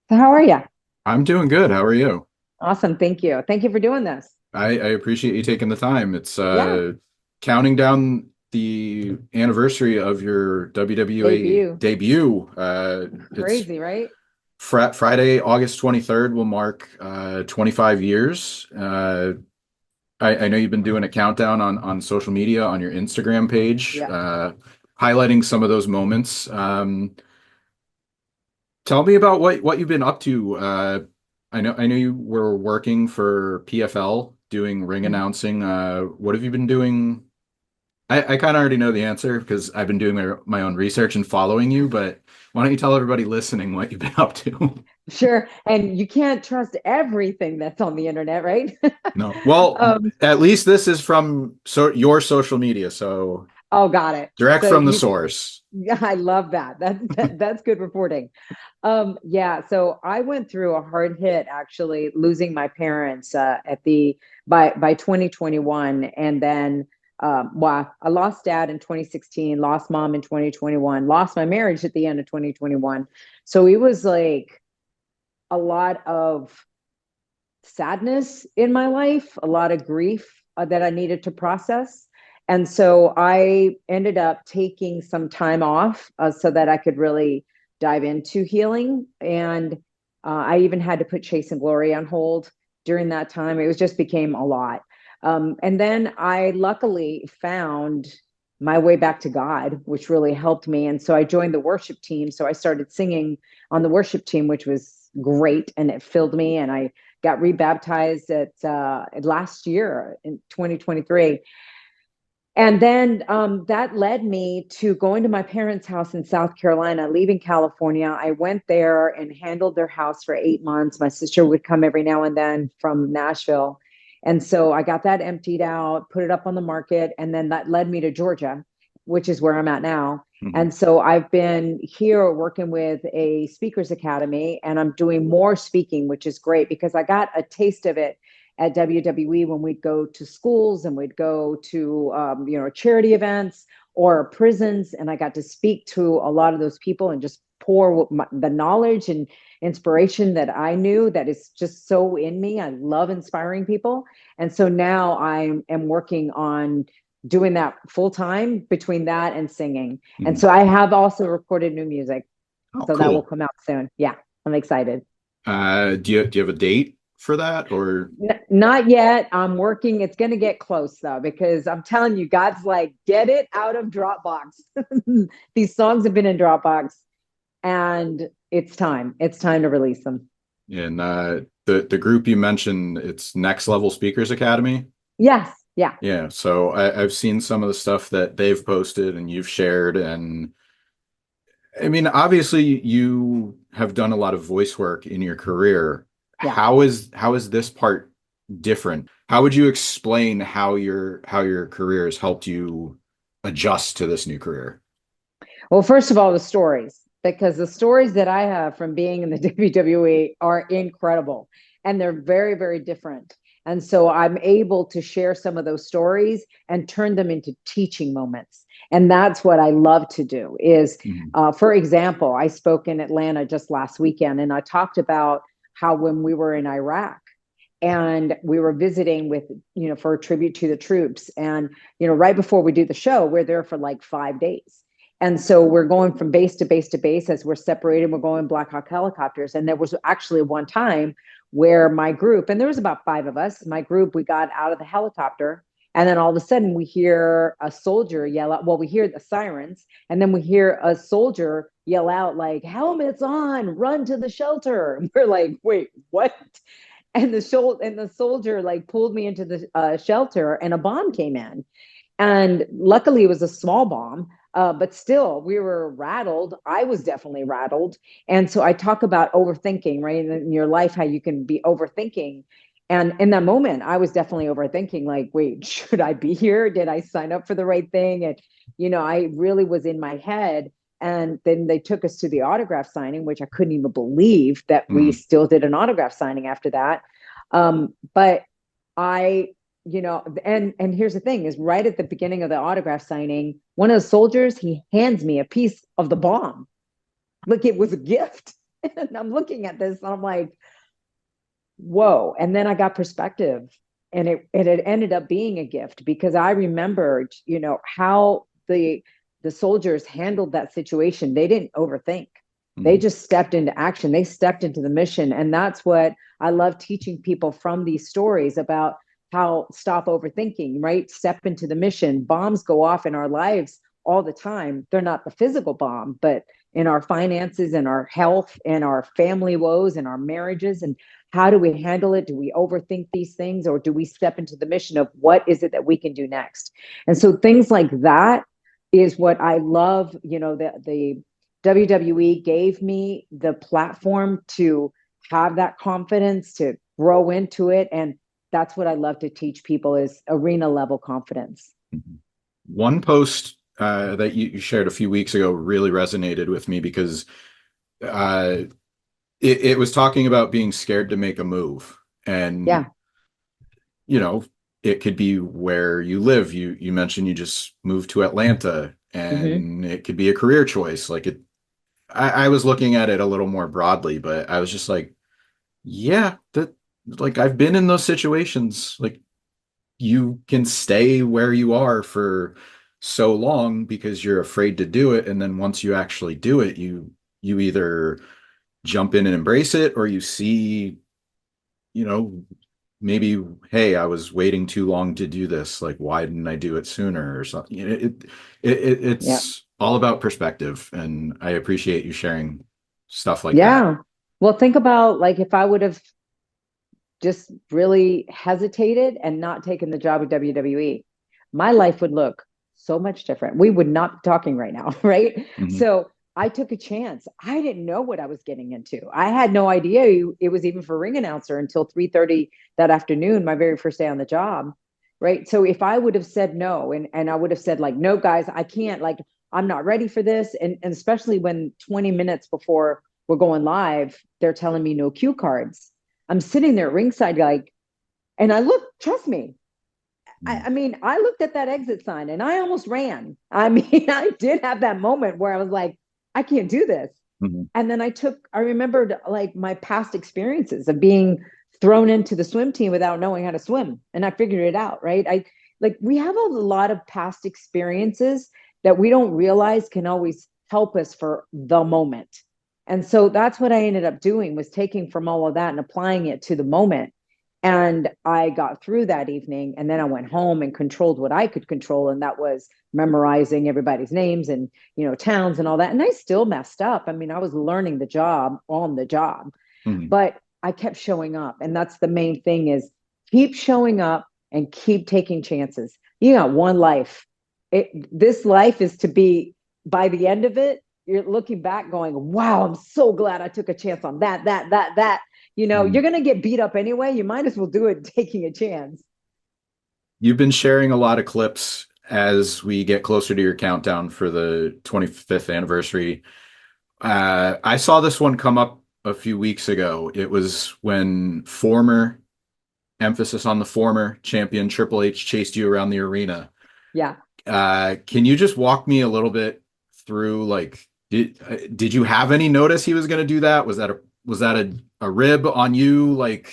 So how are you? I'm doing good. How are you? Awesome. Thank you. Thank you for doing this. I appreciate you taking the time. It's Yeah. counting down the anniversary of your WWE Debut. debut. It's Crazy, right? Friday, August 23rd will mark 25 years. I know you've been doing a countdown on social media on your Instagram page, Yeah. highlighting some of those moments. Tell me about what you've been up to. I know you were working for PFL doing ring Mhm. announcing. What have you been doing? I kind of already know the answer because I've been doing my own research and following you, but why don't you tell everybody listening what you've been up to? Sure. And you can't trust everything that's on the internet, right? No. Well, Um, at least this is from your social media, so oh, got it. direct So from the you, source. yeah, I love that. That's good reporting. Yeah, so I went through a hard hit actually losing my parents at the by 2021, and then well, I lost dad in 2016, lost mom in 2021, lost my marriage at the end of 2021. So it was like a lot of sadness in my life, a lot of grief that I needed to process. And so I ended up taking some time off so that I could really dive into healing. And I even had to put Chase and Glory on hold during that time. It was just became a lot. And then I luckily found my way back to God, which really helped me. And so I joined the worship team. So I started singing on the worship team, which was great. And it filled me. And I got rebaptized at last year in 2023. And then that led me to going to my parents' house in South Carolina, leaving California. I went there and handled their house for 8 months. My sister would come every now and then from Nashville. And so I got that emptied out, put it up on the market, and then that led me to Georgia, which is where I'm at now. Mhm. And so I've been here working with a speakers academy, and I'm doing more speaking, which is great because I got a taste of it at WWE when we'd go to schools and we'd go to charity events or prisons, and I got to speak to a lot of those people and just pour the knowledge and inspiration that I knew that is just so in me. I love inspiring people, and so now I am working on doing that full time between that and singing. And Mhm. so I have also recorded new music, Oh, so that will cool. come out soon. Yeah, I'm excited. Do you have a date for that or? Not yet. I'm working. It's going to get close though, because I'm telling you, God's like, get it out of Dropbox. These songs have been in Dropbox, and it's time. It's time to release them. And the group you mentioned, it's Next Level Speakers Academy. Yes. Yeah. Yeah, so I've seen some of the stuff that they've posted and you've shared, and I mean, obviously you have done a lot of voice work in your career. Yeah. How is this part different? How would you explain how your career has helped you adjust to this new career? Well, first of all, the stories, because the stories that I have from being in the WWE are incredible and they're very, very different. And so I'm able to share some of those stories and turn them into teaching moments. And that's what I love to do is, Mhm. for example, I spoke in Atlanta just last weekend and I talked about how when we were in Iraq, and we were visiting with for a tribute to the troops, and right before we do the show we're there for like 5 days, and so we're going from base to base to base as we're separated. We're going Black Hawk helicopters, and there was actually one time where my group, and there was about five of us, my group, we got out of the helicopter, and then all of a sudden we hear a soldier yell out. Well, we hear the sirens, and then we hear a soldier yell out like, helmets on, run to the shelter. We're like, wait, what? And the soldier like pulled me into the shelter, and a bomb came in, and luckily it was a small bomb, but still we were rattled. I was definitely rattled. And so I talk about overthinking, right, in your life, how you can be overthinking. And in that moment I was definitely overthinking, like, wait, should I be here? Did I sign up for the right thing? And I really was in my head. And then they took us to the autograph signing, which I couldn't even believe that we Mhm. still did an autograph signing after that. But I, and here's the thing: is right at the beginning of the autograph signing, one of the soldiers, he hands me a piece of the bomb, like it was a gift. And I'm looking at this and I'm like, whoa. And then I got perspective, and it ended up being a gift because I remembered, how the soldiers handled that situation. They didn't overthink. They Mhm. just stepped into action. They stepped into the mission. And that's what I love teaching people from these stories about how stop overthinking, right? Step into the mission. Bombs go off in our lives all the time. They're not the physical bomb, but in our finances and our health and our family woes and our marriages. And how do we handle it? Do we overthink these things, or do we step into the mission of what is it that we can do next? And so things like that is what I love. The WWE gave me the platform to have that confidence, to grow into it. And that's what I love to teach people is arena level confidence. Mhm. One post that you shared a few weeks ago really resonated with me because uh, it was talking about being scared to make a move. And, Yeah. you know, it could be where you live. You mentioned you just moved to Atlanta, Mm-hmm. and it could be a career choice. I was looking at it a little more broadly, but I was just like, yeah, that like I've been in those situations. Like you can stay where you are for so long because you're afraid to do it, and then once you actually do it, you either jump in and embrace it, or you see, you know, maybe, hey, I was waiting too long to do this. Like, why didn't I do it sooner or something? Yeah. It's all about perspective, and I appreciate you sharing stuff like that. Yeah. Well, think about like if I would have just really hesitated and not taken the job with WWE, my life would look so much different. We would not be talking right now, right? Mhm. So I took a chance. I didn't know what I was getting into. I had no idea it was even for ring announcer until 3:30 that afternoon, my very first day on the job. Right. So if I would have said no, and I would have said, like, no, guys, I can't, like, I'm not ready for this. And especially when 20 minutes before we're going live, they're telling me no cue cards. I'm sitting there ringside, like, and I look, trust me, I mean, I looked at that exit sign and I almost ran. I mean, I did have that moment where I was like, I can't do this. Mhm. And then I remembered like my past experiences of being thrown into the swim team without knowing how to swim. And I figured it out, right? We have a lot of past experiences that we don't realize can always help us for the moment. And so that's what I ended up doing, was taking from all of that and applying it to the moment. And I got through that evening, and then I went home and controlled what I could control. And that was memorizing everybody's names and, towns and all that. And I still messed up. I mean, I was learning the job on the job, Mhm. but I kept showing up. And that's the main thing, is keep showing up and keep taking chances. You got one life. This life is to be, by the end of it, you're looking back going, wow, I'm so glad I took a chance on that. You're Mhm. going to get beat up anyway. You might as well do it taking a chance. You've been sharing a lot of clips as we get closer to your countdown for the 25th anniversary. I saw this one come up a few weeks ago. It was when former, emphasis on the former champion Triple H chased you around the arena. Yeah. Can you just walk me a little bit through, like, did you have any notice he was going to do that? Was that a rib on you? Like,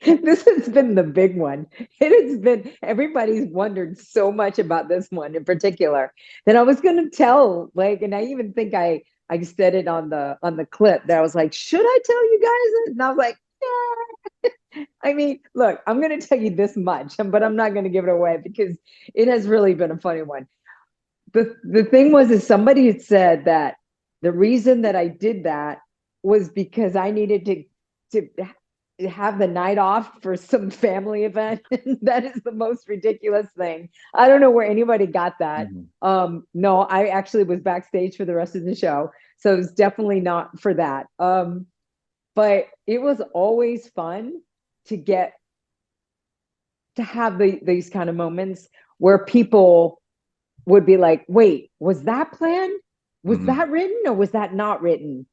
This has been the big one. It has been, everybody's wondered so much about this one in particular that I was going to tell, like, and I even think I said it on the clip that I was like, should I tell you guys? And I was like, yeah. I mean, look, I'm going to tell you this much, but I'm not going to give it away because it has really been a funny one. The thing was, is somebody had said that the reason that I did that was because I needed to have the night off for some family event. That is the most ridiculous thing. I don't know where anybody got that. Mhm. No, I actually was backstage for the rest of the show, so it was definitely not for that. But it was always fun to get to have these kind of moments where people would be like, wait, was that planned? Was Mhm. that written or was that not written?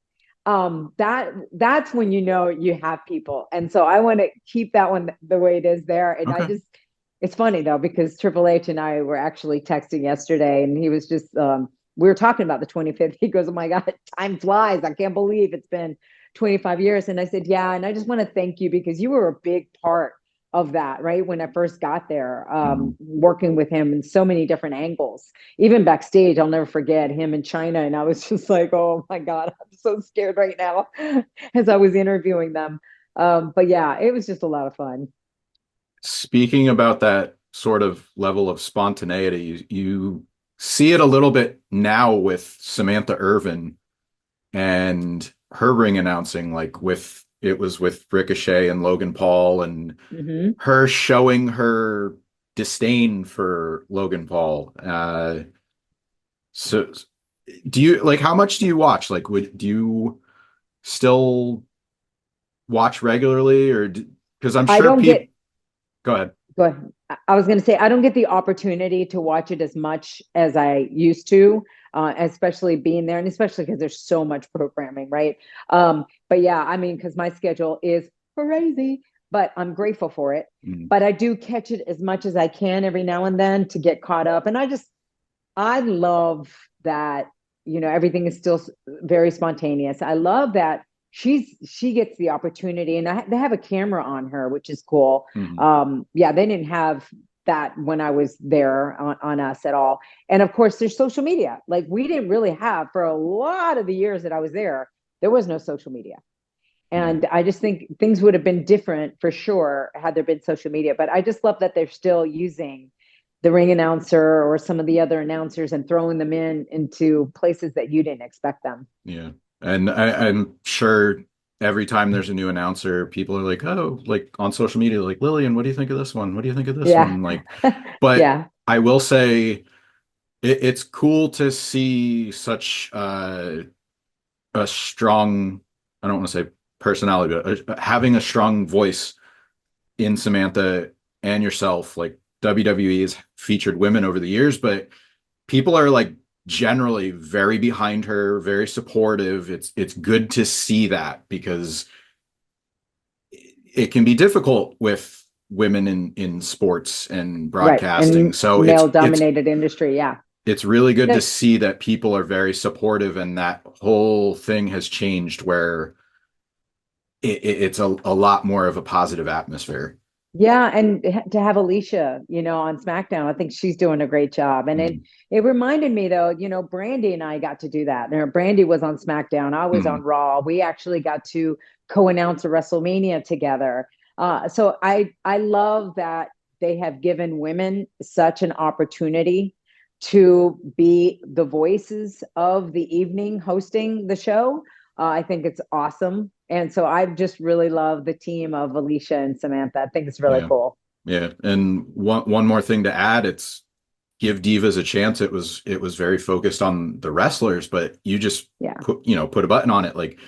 That's when you have people. And so I want to keep that one the way it is there. And Okay. it's funny though, because Triple H and I were actually texting yesterday, and he was just we were talking about the 25th. He goes, "Oh my God, time flies. I can't believe it's been 25 years." And I said, "Yeah. And I just want to thank you because you were a big part of that, right? When I first got there, Mhm. working with him in so many different angles, even backstage. I'll never forget him in China. And I was just like, oh my God, I'm so scared right now as I was interviewing them. But yeah, it was just a lot of fun. Speaking about that sort of level of spontaneity, you see it a little bit now with Samantha Irvin and her ring announcing, like with it was with Ricochet and Logan Paul, and Hmm. her showing her disdain for Logan Paul. So do you like how much do you watch? Like, would do you still watch regularly, or because I'm I sure don't people get go ahead. Go ahead. I was going to say, I don't get the opportunity to watch it as much as I used to, especially being there, and especially because there's so much programming, right? But yeah, I mean, because my schedule is crazy, but I'm grateful for it. Mm, But I do catch it as much as I can every now and then to get caught up. And I love that, everything is still very spontaneous. I love that she gets the opportunity, and they have a camera on her, which is cool. mhm. Yeah, they didn't have that when I was there on us at all. And of course, there's social media. Like we didn't really have for a lot of the years that I was there. There was no social media. Yeah. And I just think things would have been different for sure had there been social media. But I just love that they're still using the ring announcer or some of the other announcers and throwing them into places that you didn't expect them. Yeah. And I'm sure every time there's a new announcer, people are like, oh, like on social media, like, Lillian, what do you think of this one? What do you think of this Yeah. one? Like, but Yeah. I will say it's cool to see such a strong, I don't want to say personality, but having a strong voice in Samantha and yourself. Like WWE has featured women over the years, but people are like generally very behind her, very supportive. It's good to see that because it can be difficult with women in sports and Right. broadcasting. And So male dominated industry. Yeah. it's really good to No, see that people are very supportive and that whole thing has changed where it's a lot more of a positive atmosphere. yeah, and to have Alicia, on SmackDown, I think she's doing a great job. And it Mm, it reminded me though, Brandy and I got to do that. Brandy was on SmackDown, I was on mm, Raw. We actually got to co-announce a WrestleMania together. So I love that they have given women such an opportunity to be the voices of the evening hosting the show. I think it's awesome. And so I've just really loved the team of Alicia and Samantha. I think it's really yeah. cool. Yeah. And one more thing to add, it's give divas a chance. It was very focused on the wrestlers, but you just Yeah. put a button on it. Like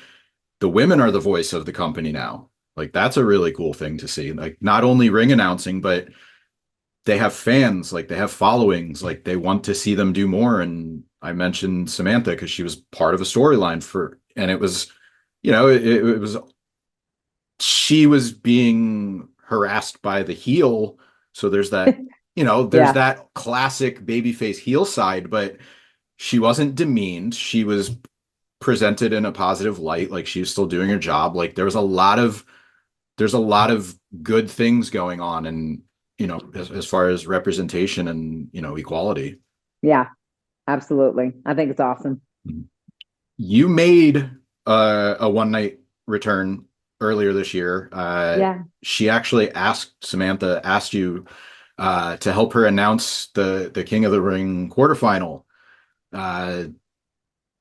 the women are the voice of the company now. Like that's a really cool thing to see. Like not only ring announcing, but they have fans, like they have followings, like they want to see them do more. And I mentioned Samantha because she was part of a storyline and it was, it was she was being harassed by the heel. So there's Yeah. that classic babyface heel side, but she wasn't demeaned. She was presented in a positive light, like she was still doing her job. Like there's a lot of good things going on, and as far as representation and equality. Yeah. Absolutely. I think it's awesome. You made a one night return earlier this year. Yeah. She actually Samantha asked you to help her announce the King of the Ring quarterfinal. Uh,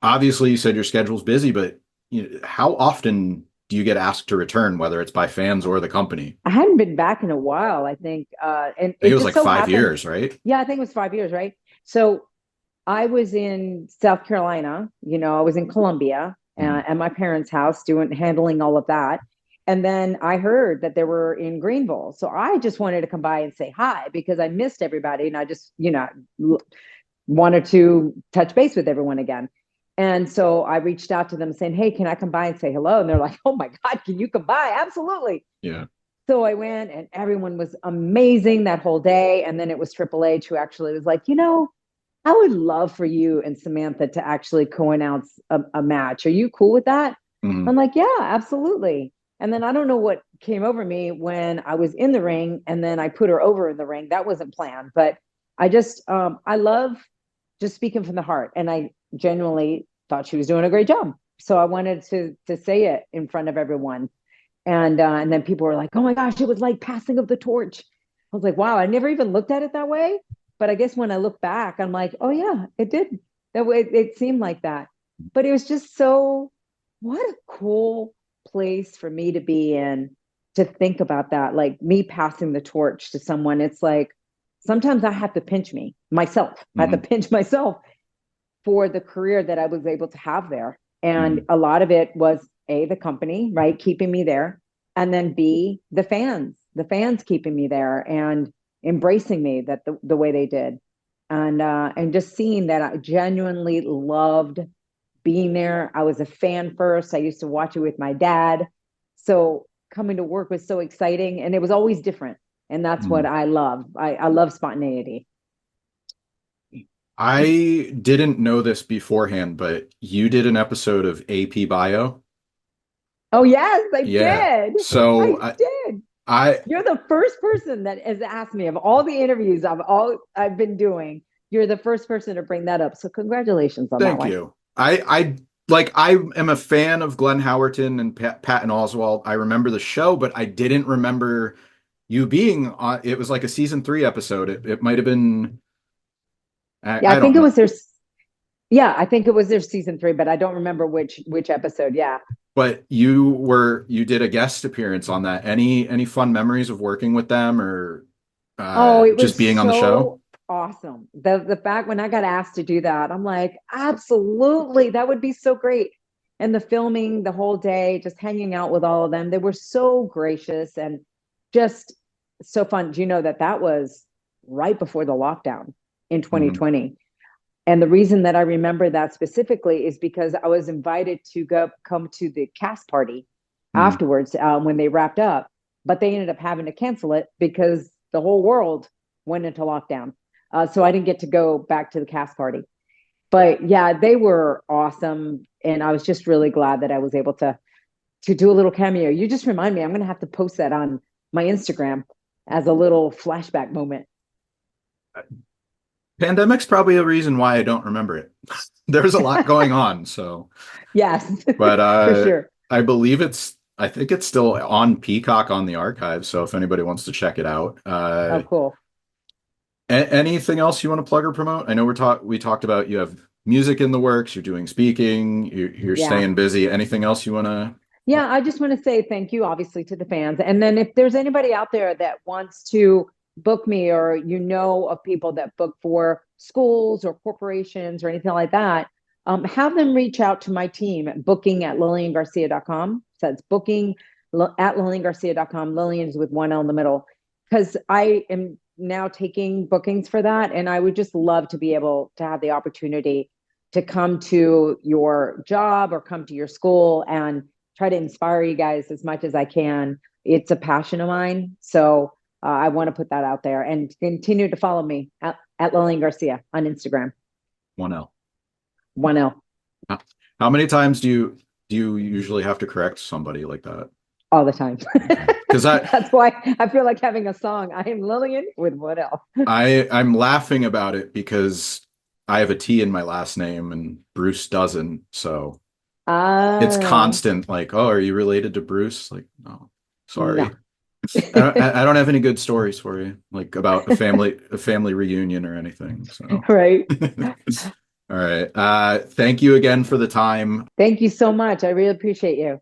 Obviously, you said your schedule's busy, but how often do you get asked to return, whether it's by fans or the company? I hadn't been back in a while, I think. And I think it it was just like so five happened. years, right? Yeah, I think it was 5 years, right? So I was in South Carolina, I was in Columbia Mhm. at my parents' house handling all of that. And then I heard that they were in Greenville. So I just wanted to come by and say hi because I missed everybody and I just, wanted to touch base with everyone again. And so I reached out to them saying, "Hey, can I come by and say hello?" And they're like, "Oh my God, can you come by?" Absolutely. Yeah. So I went and everyone was amazing that whole day. And then it was Triple H who actually was like, I would love for you and Samantha to actually co-announce a match. Are you cool with that? I'm Mhm. like, yeah, absolutely. And then I don't know what came over me when I was in the ring and then I put her over in the ring. That wasn't planned, but I love just speaking from the heart. And I genuinely thought she was doing a great job. So I wanted to say it in front of everyone. And then people were like, "Oh my gosh, it was like passing of the torch." I was like, "Wow, I never even looked at it that way." But I guess when I look back, I'm like, "Oh yeah, it did. That way, it seemed like that." But it was just so what a cool place for me to be in to think about that, like me passing the torch to someone. It's like sometimes I have to pinch me myself. I have to Mhm. pinch myself for the career that I was able to have there. And Mhm. a lot of it was A, the company, right, keeping me there. And then B, the fans keeping me there and embracing me that the way they did. And just seeing that I genuinely loved being there. I was a fan first. I used to watch it with my dad. So coming to work was so exciting and it was always different. And that's what Mhm. I love. I love spontaneity. I didn't know this beforehand, but you did an episode of AP Bio. Oh yes, I Yeah. did. So I did. I You're the first person that has asked me of all the interviews I've been doing. You're the first person to bring that up. So congratulations on that thank one. you. I am a fan of Glenn Howerton and Patton Oswalt. I remember the show, but I didn't remember you being on. It was like a season 3 episode. It might have been. Yeah, I I think don't it know. was their yeah, I think it was their season 3, but I don't remember which episode. Yeah. But you did a guest appearance on that. Any fun memories of working with them or Oh, it just was being on the show? so awesome. The fact when I got asked to do that, I'm like, absolutely, that would be so great. And the filming the whole day, just hanging out with all of them, they were so gracious and just so fun. Do you know that that was right before the lockdown in Mhm. 2020? And the reason that I remember that specifically is because I was invited to come to the cast party Mhm. afterwards when they wrapped up, but they ended up having to cancel it because the whole world went into lockdown. So I didn't get to go back to the cast party. But yeah, they were awesome, and I was just really glad that I was able to do a little cameo. You just remind me, I'm going to have to post that on my Instagram as a little flashback moment. Pandemic's probably a reason why I don't remember it. There's a lot going on, so Yes, but for sure. I think it's still on Peacock on the archive, so if anybody wants to check it out. Oh, cool. Anything else you want to plug or promote? I know we talked about you have music in the works, you're doing speaking, you're Yeah. staying busy. Anything else you want to? Yeah, I just want to say thank you, obviously, to the fans. And then if there's anybody out there that wants to book me or you know of people that book for schools or corporations or anything like that, have them reach out to my team at booking at liliangarcia.com. So it's booking at liliangarcia.com. Lillian is with one L in the middle. Because I am now taking bookings for that. And I would just love to be able to have the opportunity to come to your job or come to your school and try to inspire you guys as much as I can. It's a passion of mine. So I want to put that out there and continue to follow me at Lilian Garcia on Instagram. 1L. 1L How many times do you usually have to correct somebody like that? all the time. Okay. Because That's why I feel like having a song. I am Lillian with 1L. I'm laughing about it because I have a T in my last name and Bruce doesn't. So it's Ah, constant, like, oh, are you related to Bruce? Like, no, sorry. no. I don't have any good stories for you, like about a family reunion or anything. So Right. all right. Thank you again for the time. Thank you so much. I really appreciate you.